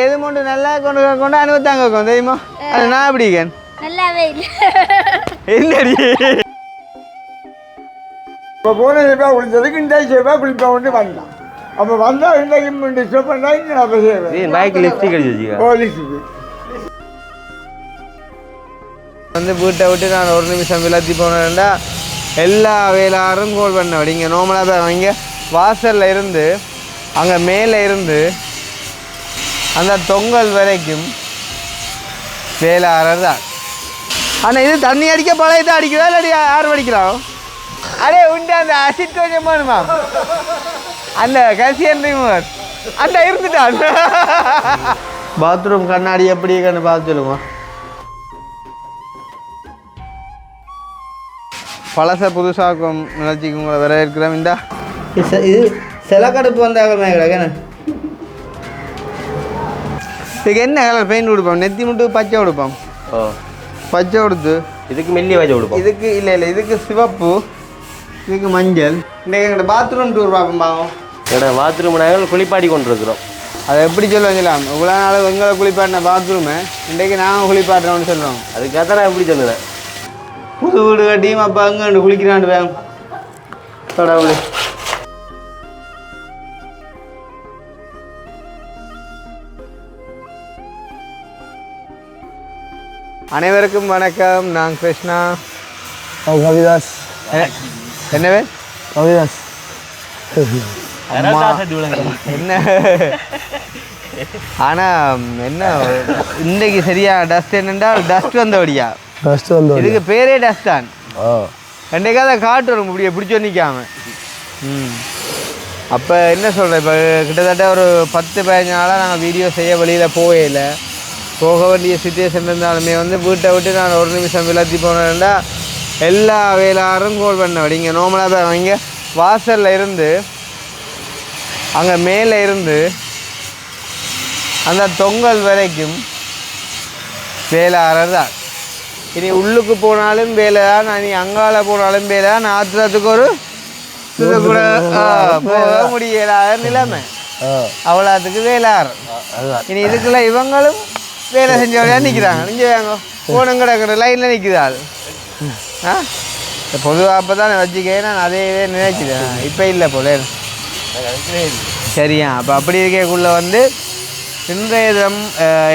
எது மட்டும் நல்லா கொண்டு அனுபவத்தாங்க தெரியுமா? அது நான் எப்படி இருக்கேன்? நல்லாவே இல்லை. என்னடி இப்போ போன சேப்பா குளித்ததுக்கு இந்த சேப்பா குளிப்பா கொண்டு வந்தான். அப்போ வந்தால் இன்றைக்கு டிஸ்டர்ப் பண்ணால் அப்போ சேவை பைக் லிப்ஸ்டிக் அடிச்சு ஓ லிஸ்ட்டுக்கு வந்து வீட்டை விட்டு நான் ஒரு நிமிஷம் விளாத்தி போனேன்டா எல்லா வேளாரும் கோல் பண்ண இங்கே நார்மலாக அவங்க வாசலில் இருந்து அங்கே மேலே இருந்து அந்த தொங்கல் வரைக்கும் வேளாறு தான். ஆனால் இது தண்ணி அடிக்க பழையதான் அடிக்கிறா இல்லாடி யார் அடிக்கலாம்? அடே உண்டு அந்த அசிட் கொஞ்சம் வேணுமா? அந்த கல்சியம் ரிமூவர் அந்த இருந்துட்டான். பாத்ரூம் கண்ணாடி எப்படி இருக்குன்னு பார்த்து சொல்லுங்க. பழச புதுசாக்கும் நிலச்சிக்கு உங்களை வரவேற்கிறோம். இந்தா இது செலக்கடுப்பு வந்தாங்க கிடக்கண்ணே. இதுக்கு என்ன கலர் பெயிண்ட் கொடுப்போம்? நெத்தி மட்டும் பச்சை கொடுப்போம். ஓ பச்சை கொடுத்து இதுக்கு மெல்லி பச்சை கொடுப்போம். இதுக்கு இல்லை இதுக்கு சிவப்பு, இதுக்கு மஞ்சள். இன்றைக்கு எங்கள்கிட்ட பாத்ரூம் டூர் பார்ப்போம். பாவம் என்னோட பாத்ரூம் நாங்கள் குளிப்பாடி கொண்டு இருக்கிறோம். அதை எப்படி சொல்லுவாங்களாம்? இவ்வளோ நாள் எங்களை குளிப்பாட்டின பாத்ரூமு இன்றைக்கு நாங்கள் குளிப்பாட்டுறோம்னு சொல்லுவோம். அதுக்காக தான் நான் எப்படி சொல்லுவேன். புது வீடு கட்டியும் அப்போ அங்கே குளிக்கிறாண்டு வேம் கடவுள். அனைவருக்கும் வணக்கம். நான் கிருஷ்ணா. கவிதாஸ். என்னவே கவிதாஸ் என்ன? ஆனால் என்ன இன்றைக்கு சரியா டஸ்ட் என்னென்றால் டஸ்ட் வந்தபடியா இதுக்கு பேரே டஸ்ட் தான். ரெண்டைக்காக காட்டு வரும் இப்படியே பிடிச்சி நிற்காம. அப்போ என்ன சொல்கிறேன், இப்போ கிட்டத்தட்ட ஒரு 10-15 நாளாக நாங்கள் வீடியோ செய்ய வெளியில் போகல. போக வேண்டிய சுச்சுவேஷன் இருந்தாலுமே வந்து வீட்டை விட்டு நான் ஒரு நிமிஷம் விளாத்தி போனேன்டா எல்லா வேளாரும் கோல் பண்ண இங்கே நார்மலாக அவங்க வாசலில் இருந்து அங்கே மேலே இருந்து அந்த தொங்கல் வரைக்கும் வேளாறு தான். இனி உள்ளுக்கு போனாலும் வேலை தான், இனி அங்கால போனாலும் வேலை தான். ஆத்திரத்துக்கு ஒரு இது கூட போக முடியலாத நிலைமை. அவ்வளோத்துக்கு வேளாறு. இனி இதுக்குள்ள இவங்களும் வேலை செஞ்சவளையா நிற்கிறாங்க. நீங்கள் வேங்க போனும் கிடக்கிற லைனில் நிற்கிறாள். பொதுவாக அப்போ தான் வச்சுக்கேன் நான் அதே நினைக்கிறேன். இப்போ இல்லை போல சரியா? அப்போ அப்படி இருக்கக்குள்ளே வந்து இன்றைய தினம்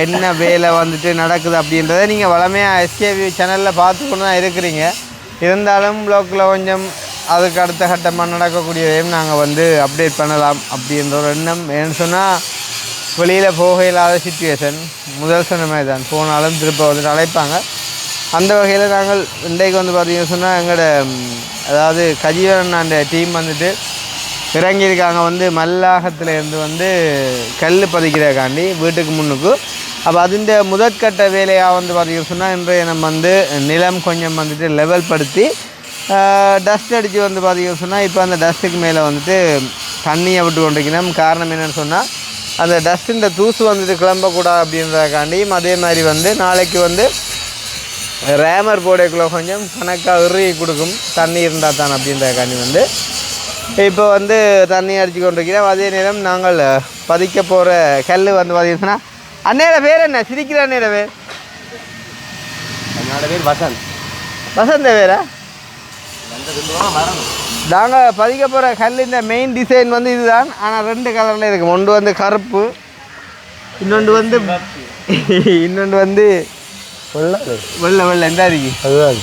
என்ன வேலை வந்துட்டு நடக்குது அப்படின்றத நீங்கள் வளமையாக எஸ்கேவி சேனலில் பார்த்துக்கொண்டு தான் இருக்கிறீங்க. இருந்தாலும் ப்ளாக்கில் கொஞ்சம் அதுக்கு அடுத்த கட்டமாக நடக்கக்கூடியதையும் நாங்கள் வந்து அப்டேட் பண்ணலாம் அப்படின்ற ஒரு எண்ணம். ஏன்னு சொன்னால் வெளியில் போக இல்லாத சுச்சுவேஷன். முதல் சொன்ன மாதிரி தான், போனாலும் திரும்ப வந்துட்டு அழைப்பாங்க. அந்த வகையில் நாங்கள் இன்றைக்கு வந்து பார்த்திங்கன்னு சொன்னால் எங்களோட அதாவது கஜீவரன் அந்த டீம் வந்துட்டு இறங்கியிருக்காங்க வந்து மல்லாகத்துலேருந்து வந்து கல் பதிக்கிறக்காண்டி வீட்டுக்கு முன்னுக்கு. அப்போ அதிൻ്റെ முதற்கட்ட வேலையாக வந்து பார்த்திங்கன்னு சொன்னால் இன்றைய நம்ம வந்து நிலம் கொஞ்சம் வந்துட்டு லெவல் படுத்தி டஸ்ட் அடித்து வந்து பார்த்திங்கன்னு சொன்னால் இப்போ அந்த டஸ்ட்டுக்கு மேலே வந்துட்டு தண்ணியை விட்டு கொண்டிருக்கணும். காரணம் என்னென்னு சொன்னால் அந்த டஸ்ட்டின் தூசு வந்துட்டு கிளம்பக்கூடாது அப்படின்றக்காண்டியும் அதே மாதிரி வந்து நாளைக்கு வந்து ரேமர் போடைக்குள்ளே கொஞ்சம் கணக்காக இறுகி கொடுக்கும் தண்ணி இருந்தால் தான் அப்படின்றக்காண்டி வந்து இப்போ வந்து தண்ணி அடித்து கொண்டிருக்கிறோம். அதே நேரம் நாங்கள் பதிக்க போகிற கல் வந்து பார்த்திங்கன்னா அன்னையோட பேர் என்ன? சிரிக்கிற அன்னையோட பேர்? என்னோட பேர் வசந்த். வசந்த பேரா? நாங்கள் பதிக்க போகிற கல்லின் மெயின் டிசைன் வந்து இதுதான். ஆனால் 2 கலரில் இருக்கும். ஒன்று வந்து கருப்பு, இன்னொன்று வந்து வெள்ளை எந்த இருக்கு அதுதான்.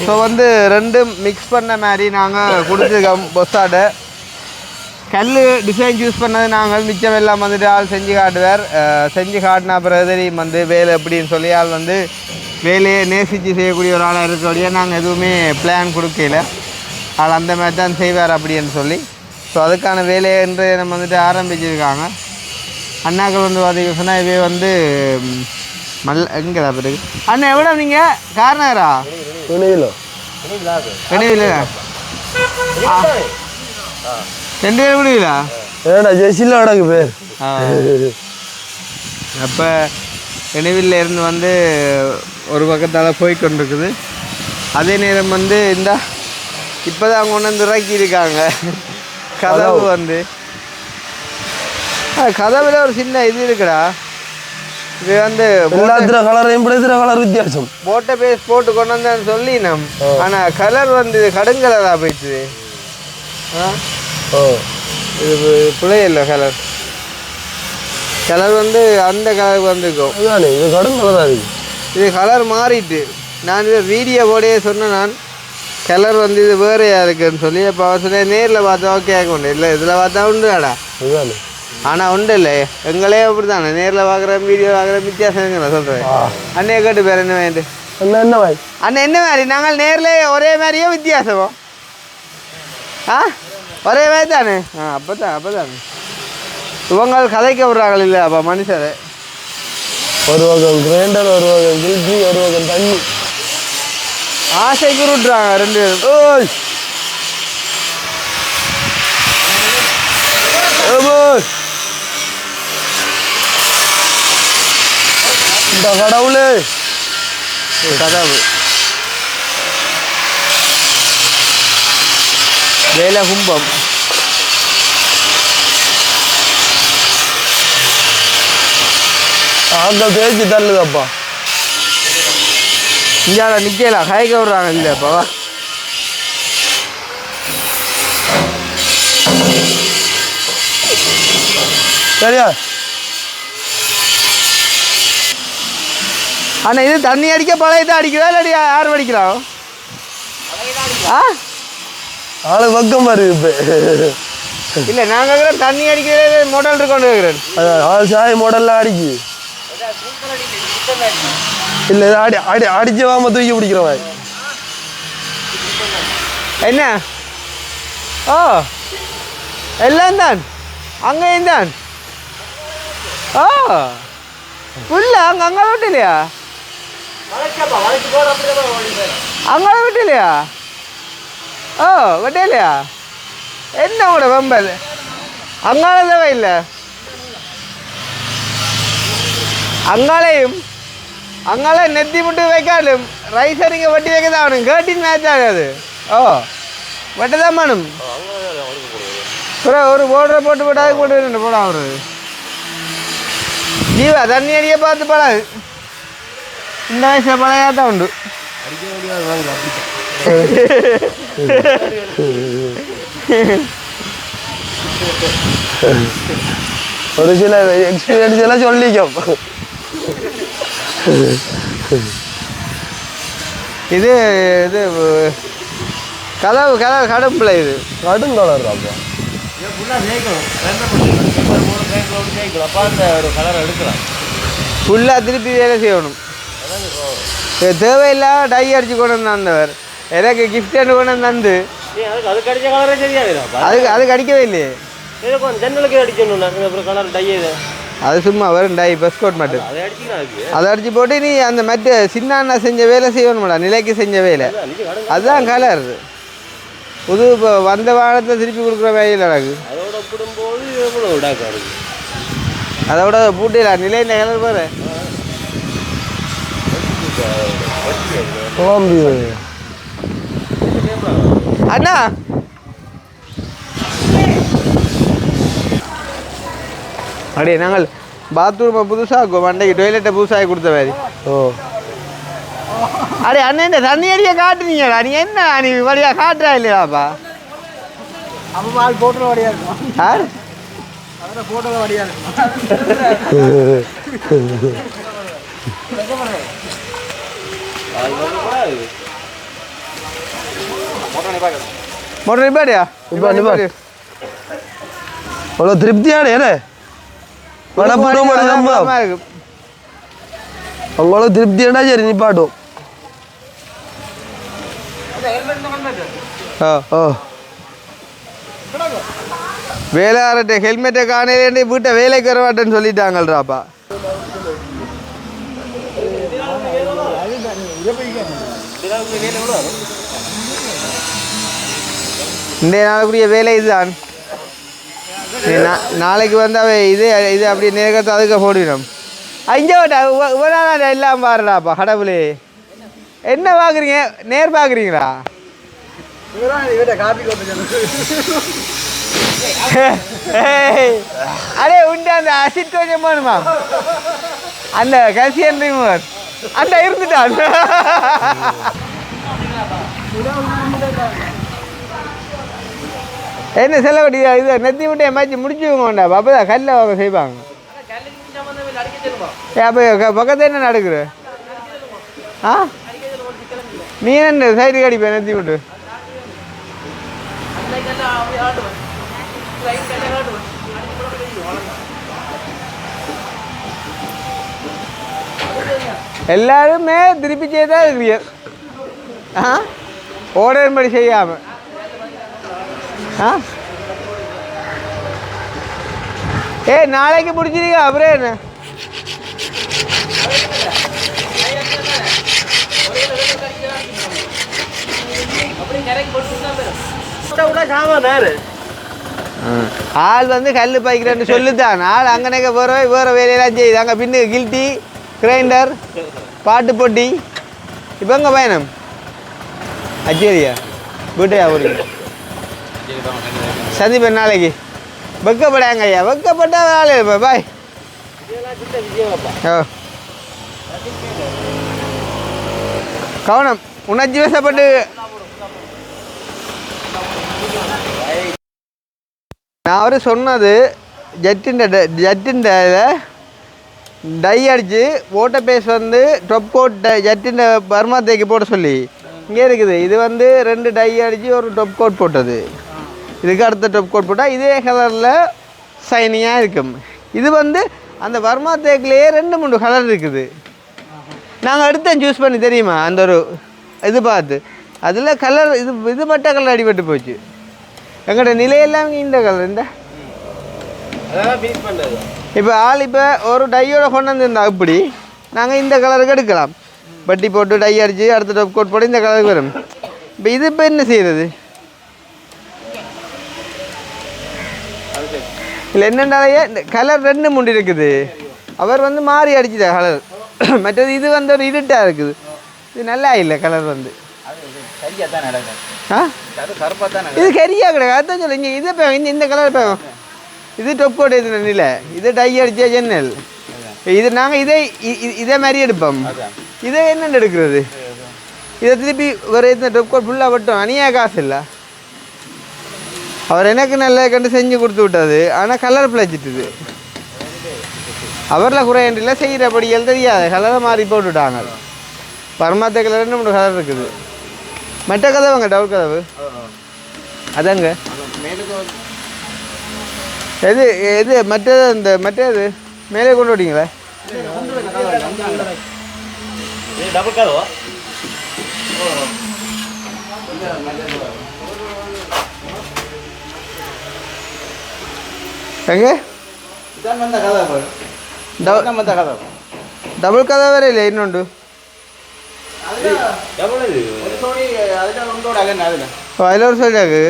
ஸோ வந்து 2 மிக்ஸ் பண்ண மாதிரி நாங்கள் கொடுத்துருக்கோம். பொஸ்ஸாட்ட கல் டிசைன் சூஸ் பண்ணது நாங்கள், மிச்சம் எல்லாம் வந்துட்டு ஆள் செஞ்சு காட்டுவார். செஞ்சு காட்டினா அப்புறம் தெரியும் வந்து வேலை எப்படின்னு சொல்லி ஆள் வந்து வேலையை நேசித்து செய்யக்கூடிய ஒரு ஆளாக இருக்கக்கூடிய நாங்கள் எதுவுமே பிளான் கொடுக்கல. ஆள் அந்த மாதிரி தான் செய்வார் அப்படின்னு சொல்லி. ஸோ அதுக்கான வேலையை என்று நம்ம வந்துட்டு ஆரம்பிச்சிருக்காங்க. அண்ணாக்கள் வந்து பார்த்திங்க சொன்னால் இவே வந்து எங்கே தான் பிறகு அண்ணா எவ்வளோ நீங்கள் காரணரா துணியிலோ கெடுவில 2 பேர் விடுவீங்களா? ஏடா ஜெய்சில் அடங்கு பேர். அப்போ கெடுவில்ல இருந்து வந்து ஒரு பக்கத்தால் போய் கொண்டிருக்குது. அதே நேரம் வந்து இந்த இப்போ தான் அவங்க ஒன்று வந்து இறக்கியிருக்காங்க கதவு வந்து. கதவுல ஒரு சின்ன இது இருக்குடா, இது வந்து எல்லாத்திர கலரையும் கூட இதில் கலர் வித்தியாசம். போட்ட பேஸ் போட்டு கொண்டு வந்தேன்னு சொல்லி ஆனால் கலர் வந்து கடுங்கலராக போயிடுச்சு. இது பிள்ளையில்லை கலர் வந்து அந்த கலருக்கு வந்துருக்கும். இது கடுங்கலராக இருக்குது. இது கலர் மாறிட்டு நான் இது வீடியோ போடையே சொன்னேன். நான் கலர் வந்து இது வேறையா இருக்குன்னு சொல்லி அப்போ அவர் சொல்லி நேரில் பார்த்தா கேட்க உண்டு இல்லை இதில் பார்த்தா உண்டுடா. ஆனால் உண்டு இல்லை எங்களே அப்படி தானே நேரில் பார்க்குற வீடியோ பார்க்குற வித்தியாசம் நான் சொல்கிறேன். அண்ணையை கேட்டு பேர் என்ன வேண்டு என்ன மாதிரி அண்ணன் என்ன மாதிரி நாங்கள் நேரில் ஒரே மாதிரியோ வித்தியாசமோ ஒரே மாதிரி தானே அப்போ தானே இவங்க கதைக்க விட்றாங்க இல்லை அப்போ மனுஷரை ஒரு வகம் கிரைண்டர் ஒரு வகம் கில்ஜி ஒரு வகம் தண்ணி ஆசைக்கு விட்றாங்க 2 இந்த கடவுளே கதவு வேலை கும்பம் அங்கே தேய்ச்சி தள்ளுதப்பா. இங்கே நிற்கலாம் காய்க்க விட்றாங்க இல்லையாப்பா. சரியா அண்ணா இது தண்ணி அடிக்க பழையதான் அடிக்கிறா இல்லாடி யார் அடிக்கிறான் ஆளு பக்கம் பாரு. இப்போ இல்லை நாங்கள் தண்ணி அடிக்கிறது மாடல் இருக்கோன்னு கேட்குறேன். ஆள் சாய் மாடல்லாம் அடிக்கு இல்லை அடிச்சு வாம தூக்கி பிடிக்கிறவன் என்ன எல்லாம் தான் அங்கேயும் தான் புல்ல அங்கே விட்டு இல்லையா அங்கே விட்டு இல்லையா விட்டே இல்லையா என்ன கூட வெம்பல் அங்கால தேவை இல்லை அங்கால நெத்தி மட்டும் வைக்காலும் ரைஸரிங்க வட்டி வைக்க தான் ஆகணும். கேட்டின் மேட்ச் ஆகாது. வெட்ட தான் வேணும். ஒரு போடுற போட்டு போட்டாது போட்டு போட அவரு ஜீவா தண்ணி அடிக்க பார்த்து பழகு. இந்த வயசுல பழையாதான் உண்டு. ஒரு சில எக்ஸ்பீரியன்ஸ் எல்லாம் சொல்லிக்கும். இது இது கதவு கடும் பிள்ளை இது கடும் கலர் ஃபுல்லாக திருப்பி வேலை செய்யணும். தேவையில்லாம டை அடிச்சு கொண்டு வந்தவர் எனக்கு கிஃப்ட் கொண்டு வந்து அதுக்கு அடிக்கவே இல்லையே. அது சும்மா வரும் டை பஸ் கோட் மட்டும் அதை அடிச்சு போட்டு நீ அந்த மற்ற சின்ன செஞ்ச வேலை செய்யணும்டா நிலைக்கு செஞ்ச வேலை அதுதான் கலர். புது இப்போ வந்த வாகனத்தை திருப்பி கொடுக்குற வேலையில் நடக்கு. அதோட பூட்டிடா நிலை இந்த கலர் பாரு. அண்ணா அப்படியே நாங்கள் பாத்ரூமை புதுசாக அன்றைக்கு டொய்லெட்டை புதுசாக கொடுத்த மாதிரி. அடே அண்ணன் தண்ணி அடிக்க காட்டுனீங்கடா நீ என்ன நீ வழியா காட்டுறா இல்லையாப்பா போட்டோ வழியா இருக்கும் யார் போட்டோ வழியா இருக்கும் மோட்டர் நிப்பாடியா அவ்வளோ திருப்தியாடே அவ்வளோ திருப்தியாடா சரி நிப்பாட்டும். வேலையாரட்ட ஹெல்மெட்டை காணையிலே வீட்டை வேலைக்கு வர மாட்டேன்னு சொல்லிட்டாங்கள்றாப்பா. இன்றைய நாளுக்குரிய வேலை இதுதான். நாளைக்கு வந்து அவ இது இது அப்படி நேரத்தை அதுக்கு போடிடும். அங்கே இவனால எல்லாம் பாருடாப்பா கடவுளே என்ன பார்க்குறீங்க நேர் பார்க்குறீங்களா? அடே உண்டு அந்த அசிட் கொஞ்சம் வேணுமா? அந்த கல்சியம் ரிமூவர் அந்த இருந்துட்டான். என்ன செல்லப்படி இது நெத்தி விட்டு எமாச்சி முடிச்சுக்கோங்க வேண்டாம் அப்போதான் கல்லில் அவங்க செய்வாங்க. அப்போ பக்கத்தில் என்ன நடக்குது? ஆ நீ என்ன சைடு அடிப்பேன் நெத்தி விட்டு? எல்லாருமே திருப்பி செய்தா இருக்கு. ஆ ஓடர் மாதிரி செய்யாம. ஆ நாளைக்கு முடிச்சிருக்க அப்புறம் என்ன? ஆள் வந்து கல் பாய்க்கிறேன்னு சொல்லுதான். ஆள் அங்கனக்க வேற வேலையெல்லாம் செய்யுது. அங்கே பின்னு கில்ட்டி கிரைண்டர் பாட்டு போட்டி. இப்போ எங்கே பயணம்? அச்சேரியா வீட்டையா போறீங்க? சந்திப்பேன் நாளைக்கு. வெக்கப்படாங்க ஐயா, வெக்கப்பட்டா வேலை இருப்பா. பாய். ஓ கவனம், உணர்ச்சி வசப்பட்டு. நான் அவர் சொன்னது ஜட்டின் டை அடித்து ஓட்ட பேஸ் வந்து டொப் கோட் ஜட்டின் பர்மா தேக்கி போட சொல்லி இங்கே இருக்குது. இது வந்து 2 டை அடித்து ஒரு டொப் கோட் போட்டது. இதுக்கு அடுத்த டொப் கோட் போட்டால் இதே கலரில் ஷைனிங்காக இருக்கும். இது வந்து அந்த பர்மா தேக்கிலேயே 2-3 கலர் இருக்குது. நாங்கள் எடுத்தேன் சூஸ் பண்ணி தெரியுமா? அந்த ஒரு இது பார்த்து அதில் கலர் இது மட்டும் கலர் அடிபட்டு போச்சு. எங்களோட நிலையெல்லாம் இந்த கலர் இந்த இப்போ ஆள் இப்போ ஒரு டையோட கொண்டு வந்துருந்தா இப்படி நாங்கள் இந்த கலருக்கு எடுக்கலாம். பட்டி போட்டு டை அடித்து அடுத்த டொப் கோட் போட்டு இந்த கலருக்கு வரும். இப்போ இது இப்போ என்ன செய்கிறது? இல்லை என்னென்னாலேயே இந்த கலர் 2-3 இருக்குது. அவர் வந்து மாறி அடிச்சுட்டா கலர். மற்றது இது வந்து ஒரு இருட்டாக இருக்குது. இது நல்லா இல்லை கலர் வந்து. ஆ இது கரியா கிடையாது. அதுதான் சொல்ல இங்கே இதை இந்த கலர் பேவும். இது டொப் கோட் இது நிலை. இது டை அடிச்சா ஜன்னல். இது நாங்கள் இதே மாதிரி எடுப்போம். இதை என்னென்னு எடுக்கிறது? இதை திருப்பி ஒரு இந்த டொப் கோட் ஃபுல்லாக விட்டோம். அணியா காசு இல்லை. அவர் எனக்கு நல்லா கண்டு செஞ்சு கொடுத்து விட்டாது. ஆனால் கலர் பிழைச்சிட்டுது. அவரில் குறையண்டில் செய்கிறபடியல் தெரியாது. கலரை மாறி போட்டுவிட்டாங்க. பரமாத்த கலர் 2-3 கலர் இருக்குது. மற்ற கதவுங்க டவுல் கதவு அதாங்க. எது எது மற்றது இந்த மற்றது மேலே கொண்டு விட்டீங்களா? எங்க டபுள் கதை வேற இல்லை இன்னொன்று. அதில் ஒரு சொல்லியாக்கு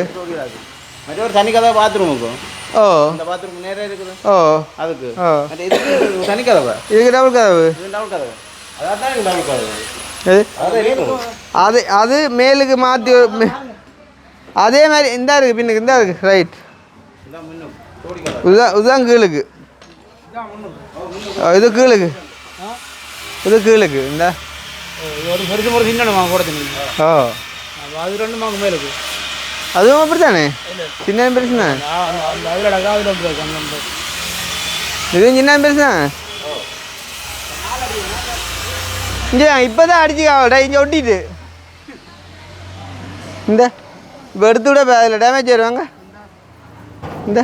தனி கதை பாத்ரூமுக்கு. ஓ இந்த பாத்ரூம் நேரே இருக்குது. ஓ அதுக்கு ஓ இதுக்கு தனி கதவை. இதுக்கு டபுள் கதவு. டபுள் கதவு அதான் டபுள் கதவு. அது அது மேலுக்கு மாற்றி அதே மாதிரி இந்த இருக்குது பின்னுக்கு இந்த இருக்குது ரைட். இதுதான் கீழுக்கு. இது கீழுக்கு. இது கீழுக்கு இந்த ஒரு பெருசு ஒரு சின்ன கூட ஓ அது 2 மாங்க மேலுக்கு. அதுவும் அப்படி தானே சின்ன பெருசு தான். இதுவும் சின்ன பெருசு தான். இங்கே இப்போ தான் அடிச்சு காவல்டா இங்கே ஒட்டிட்டு இந்த இப்போ எடுத்து விட அதில் டேமேஜ் வருவாங்க. இந்த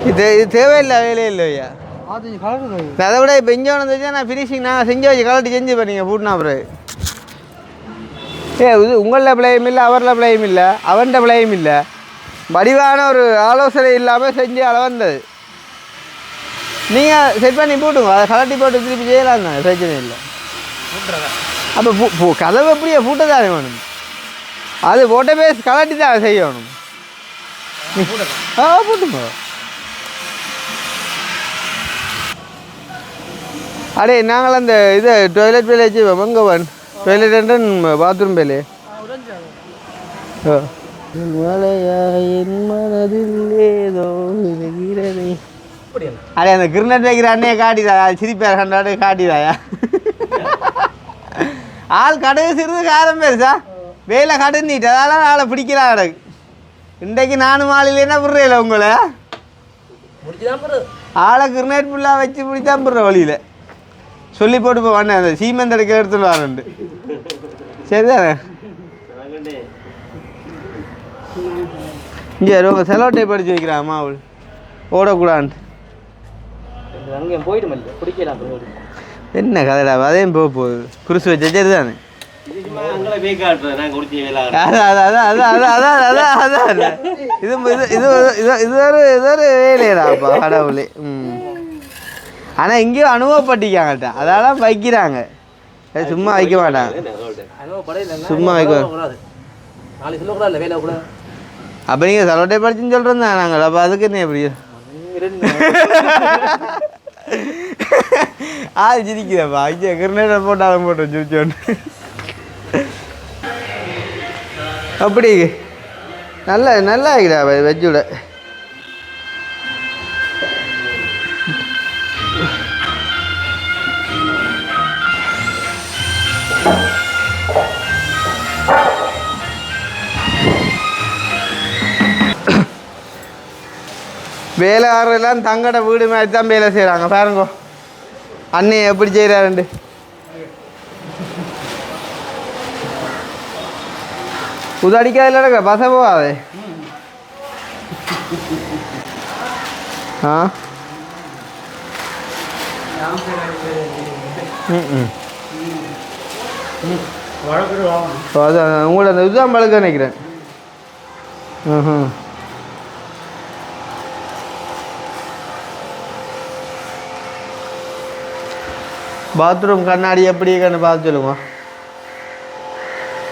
இது இது தேவையில்லை வேலையே இல்லையா? அதை விட இப்போ இங்கே வந்துச்சா நான் ஃபினிஷிங் நான் செஞ்சு வச்சு கலட்டி செஞ்சு பண்ணீங்க பூட்டினா அப்புறம் இது உங்களில் பிள்ளையும் இல்லை அவரில் பிள்ளையும் இல்லை அவன்கிட்ட பிள்ளையும் இல்லை. வடிவான ஒரு ஆலோசனை இல்லாமல் செஞ்சு அளவந்தது. நீங்கள் செட் பண்ணி போட்டுங்க. அதை கலட்டி போட்டு திருப்பி செய்யலாம் தான் பிரச்சனை இல்லை. அப்போ கதவு எப்படியே பூட்டதானே வேணும். அது போட்ட பேஸ் கலட்டி தான் செய்யணும். போட்டுங்க. அடே நாங்கள் அந்த இது டாய்லெட் பேலே வச்சுப்போம். எங்கே டாய்லெட் பாத்ரூம் பேலே மலையா என் மனதில் ஏதோ இருக்கிறதே. அடே அந்த கிரினட் வைக்கிற அண்ணையை காட்டிடாயா, சிரிப்பார் கண்டாடு காட்டிடாயா. ஆள் கடுகு சிறிது காரம் பெருசா வேலை கடுன்னிட்டு அதெல்லாம் ஆளை பிடிக்கிறான் கிடக்கு. இன்றைக்கு நானும் ஆளில் என்ன புரியல உங்களை ஆளை கிரினேட் ஃபுல்லாக வச்சு பிடிச்சான் போடுற வழியில் சொல்லி போட்டு போ வந்தேன். அந்த சீமெண்ட் எடுக்க எடுத்துட்டு வரேன்ட்டு. சரிதானே? இங்கே உங்கள் செலோ டைப் அடிச்சு வைக்கிறான் மாவுள் ஓடக்கூடான்ட்டு. என்ன கதைடா அதையும் போக போகுது குருசு வச்சு சரி தானே. இது ஒரு வேலையடாப்பா கடவுளே. ஆனால் இங்கேயும் அனுபவப்பட்டிக்காங்கட்ட அதெல்லாம் வைக்கிறாங்க, சும்மா வைக்க மாட்டாங்க. சும்மா வைக்க அப்போ நீங்கள் செலோட்டை படிச்சுன்னு சொல்கிறோம் தான் நாங்கள். அப்போ அதுக்கு என்ன எப்படி ஆள் சிரிக்குதப்பா இங்கே கிரினேட்டை போட்டாலும் போட்டோம் சிரிச்சோன்னு. அப்படி நல்லா நல்லா ஆகிடா வெஜ்ஜோட. வேலைக்காரெல்லாம் தங்கட வீடு மாதிரி தான் வேலை செய்கிறாங்க பாருங்கோ. அண்ணே எப்படி செய்கிறாருண்டு. உதடிக்காது இல்லைடா பச போகாது. உங்களோட அந்த இதுதான் பழக்க நினைக்கிறேன். பாத்ரூம் கண்ணாடி எப்படி கண்ணு பார்த்து சொல்லுங்க.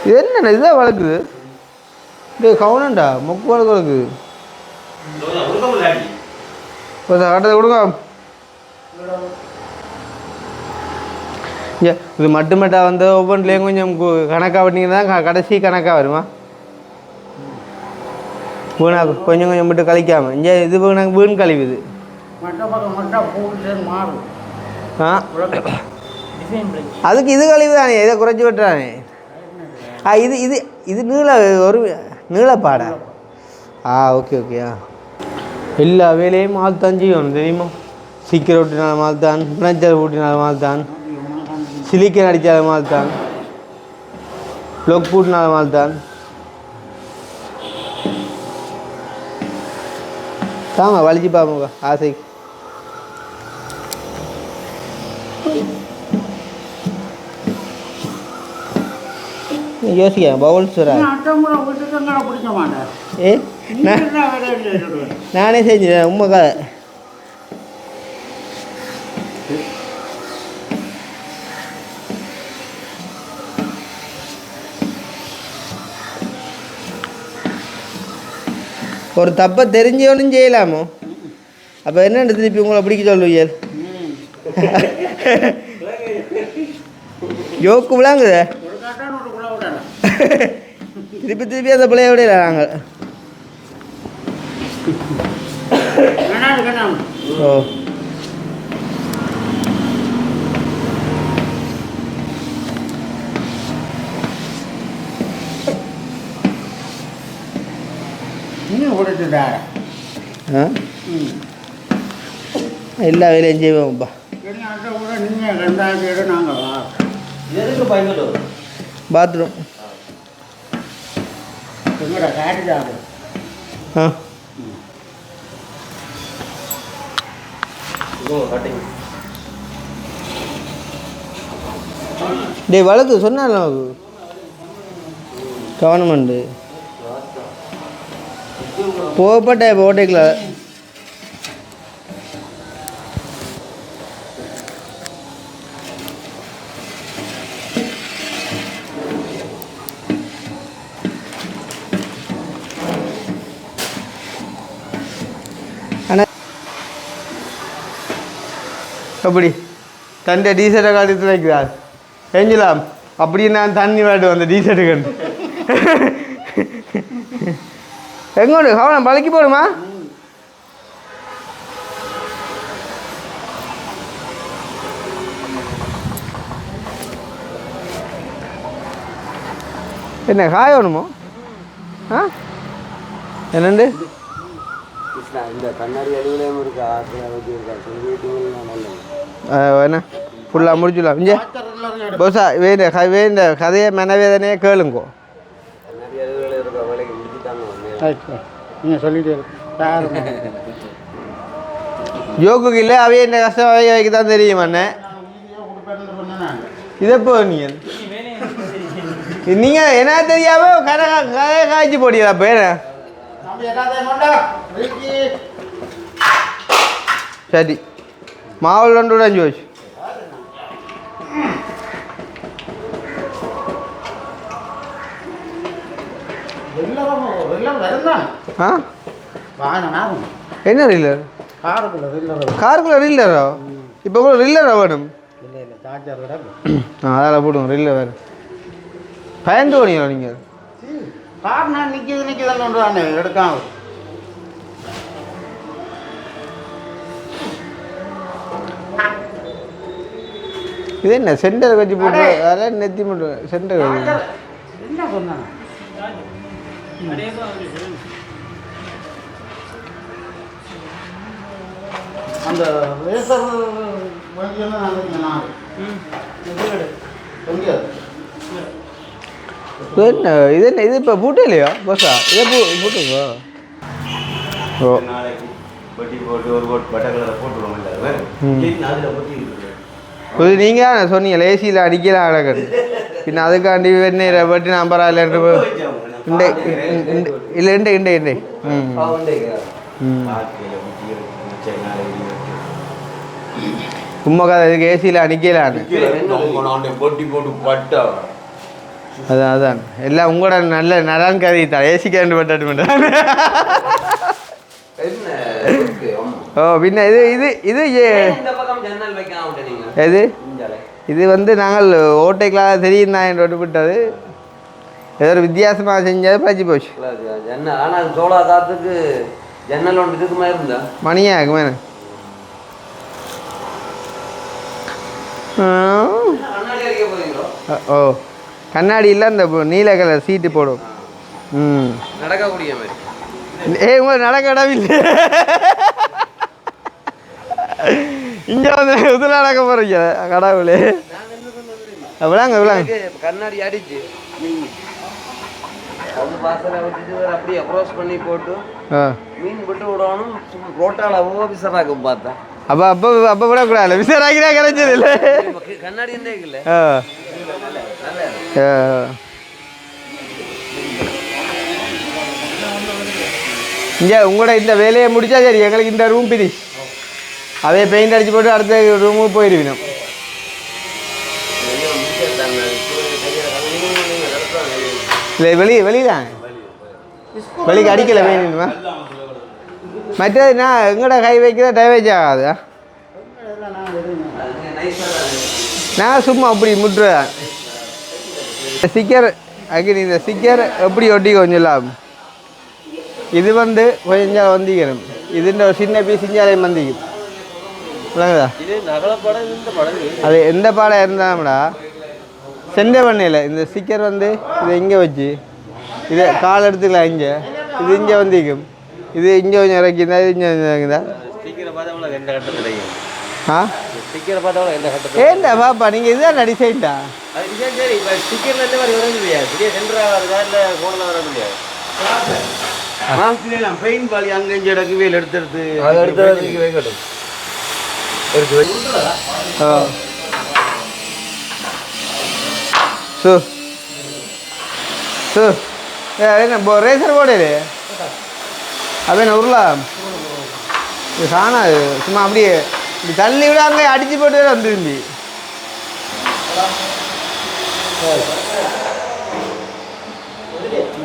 இது என்னண்ணா இதுதான் வளர்க்குது டே கவுனண்டா மொக்கு வளர்க்குது. கட்டத்தை கொடுங்க. இது மட்டுமட்டா வந்து ஒவ்வொன்றுலேயும் கொஞ்சம் கணக்காக விட்டீங்கன்னா கடைசி கணக்காக வருமா. வீணா கொஞ்சம் கொஞ்சம் மட்டும் கழிக்காமல் இங்கே இது வீண் கழிவுது. அதுக்கு இது கழிவு தானே இதை குறைச்சி விட்டுறானே. இது இது இது ஒரு நீளப்பாடா. ஓகே ஓகேயா. எல்லா வேலையும் மால் தான் செய்யணும் தெரியுமா. சீக்கிரம் ஊட்டினாலும் மால் தான், பிணைச்சல் ஊட்டினாலும் மால் தான், சிலிக்கன் அடித்தாலும் மால் தான், லொக் பூட்டினாலும் மால் தான். தாங்க வலிச்சு பாருங்க ஆசைக்கு. யோசிக்க பவுல்ஸ் ஏ நானே செஞ்சுறேன் உண்மை கதை. ஒரு தப்பை தெரிஞ்சவனும் செய்யலாமோ. அப்போ என்னென்னு திருப்பி உங்களை பிடிக்க சொல்லுவீங்க. ஜோக்கு விளாங்குதே திருப்பி திருப்பி அந்த பிள்ளைய விட நாங்கள். ஓ எல்லா வேலையும் செய்வோம்ப்பா. பாத்ரூம் டே வழக்கு சொன்னாலும் கவர்மெண்ட்டு போகப்பட்ட இப்போ ஓட்டைக்கல. ஆனால் அப்படி தண்டை டீஷர்ட்டை காட்டி வைக்கிறார் செஞ்சலாம். அப்படி நான் தண்ணி வாட்டு வந்த டீஷர்ட்டு கண்டு எங்கோண்டு கவனம் பழக்கி போடுமா? என்ன காய வேணுமோ? ஆ என்னண்டு இந்த கண்ணாடி அலுவலகம் இருக்கா என்ன ஃபுல்லாக முடிச்சுலாம் இங்கே போசா வேண்ட கதையை மனவேதனையே கேளுங்கோ. கண்ணாடி அலுவலகம் இருக்க வேலைக்கு முடிச்சுட்டாங்க. நீங்கள் சொல்லிட்டு ஜோக்குக்கு இல்லை அவையே இந்த கஷ்டம் வைக்க தான் தெரியும் அண்ணன். இதப்போ நீங்கள் என்ன தெரியாம கதையை காய்ச்சி போடியா பேர சரி மாவுள் 2 அஞ்சு வச்சு என்ன ரில்லர் காருக்குள்ள ரில்லரோ இப்போ கூட ரில்லரா வேணும் அதில் போடுங்க ரில்லர் வேறு பயந்து போனீங்களா நீங்கள் கார் நான் நிற்கிது எடுக்காம இது என்ன சென்டர் வச்சு போட்டு அதெல்லாம் நெத்தி மட்டும் சென்டர் என்ன சொன்னாங்க அந்த ரேசர் என்ன இது என்ன இது இப்போ பூட்டே இல்லையா பஸ்ஸா இதே பூட்டுங்க. ஓ புது நீங்கள் சொன்னீங்க ஏசியில் அடிக்கலாம் அழகன் பின்ன அதுக்காண்டி வெந்நீரை பட்டி நம்பரா இல்லைன்ற இல்லை இண்டே இண்டே இண்டே சும்மா கதை இதுக்கு ஏசியில் அடிக்கலான்னு அதான் அதான் எல்லாம் உங்களோட நல்ல நலான் கதை தான் ஏசி கேண்டு பட்டாட்டு ஓ பின்ன இது இது இது எது இது வந்து நாங்கள் ஓட்டைக்கெலாம் தெரியும் தான் என்று விட்டது ஏதோ ஒரு வித்தியாசமாக செஞ்சது பச்சு போச்சு. ஆனால் சோழா காத்துக்கு ஜன்னல் ஒன்று இதுக்கு மாதிரி இருந்தா மணியா இருக்குமே ஓ கண்ணாடி இல்லை அந்த நீல கலர் சீட்டு போடும். நடக்கக்கூடிய மாதிரி உங்களுக்கு நடக்க இடம் இல்லை இங்கே வந்து இதில் நடக்க போகிறீங்க கடவுளே விளாங்க விளாங்க கண்ணாடி அடிச்சு வாசலை விட்டுட்டு அப்படியே க்ரோஸ் பண்ணி போட்டு மீன் விட்டு விடணும். ரோட்டால் ஆஃபீஸராக பார்த்தா அப்போ அப்போ அப்போ விடக்கூடாது விசாராக்கினா கிடைச்சது இல்லை கண்ணாடி இல்லை. இங்கே உங்களோட இந்த வேலையை முடிச்சா சரி எங்களுக்கு இந்த ரூம் பிரிஷ் அதே பெயிண்ட் அடிச்சு போட்டு அடுத்த ரூமுக்கு போயிடுவினோம். இல்லை வெளியில வெளிக்கு அடிக்கலை பெயிண்ட் மற்றது நான் எங்கட கை வைக்கிறத டேமேஜ் ஆகாது. நான் சும்மா அப்படி முட்டுறேன் ஸ்டிக்கர் அங்கே இந்த ஸ்டிக்கர் எப்படி ஒட்டி கொஞ்சம் லாபம் இது வந்து கொஞ்சம் வந்திக்கணும் இதுன்ற ஒரு சின்ன பீஸ் இஞ்சாலையும் வந்திக்கும் இல்லைங்களா அது எந்த பாடம் இருந்தாலும்டா சென்டர் பண்ணல இந்த ஸ்டிக்கர் வந்து இதை இங்கே வச்சு இதை கால் எடுத்துக்கலாம் இங்கே இது இங்கே வந்திக்கும் இது இங்கே கொஞ்சம் இறக்கிந்தா இது இங்கே இறக்குதா ஆ ஏண்டா பாப்பா நீங்கள் இதுதான் டிசைன்டா பெயிண்ட் பாலி அங்கே இடக்கு வேல் எடுத்து வைக்கட்டும். என்ன ரேசர் போடலே அது என்ன உருளாம் இது காணாது சும்மா அப்படியே இப்படி தள்ளி விட அங்கே அடிச்சு போட்டு வந்துருந்தி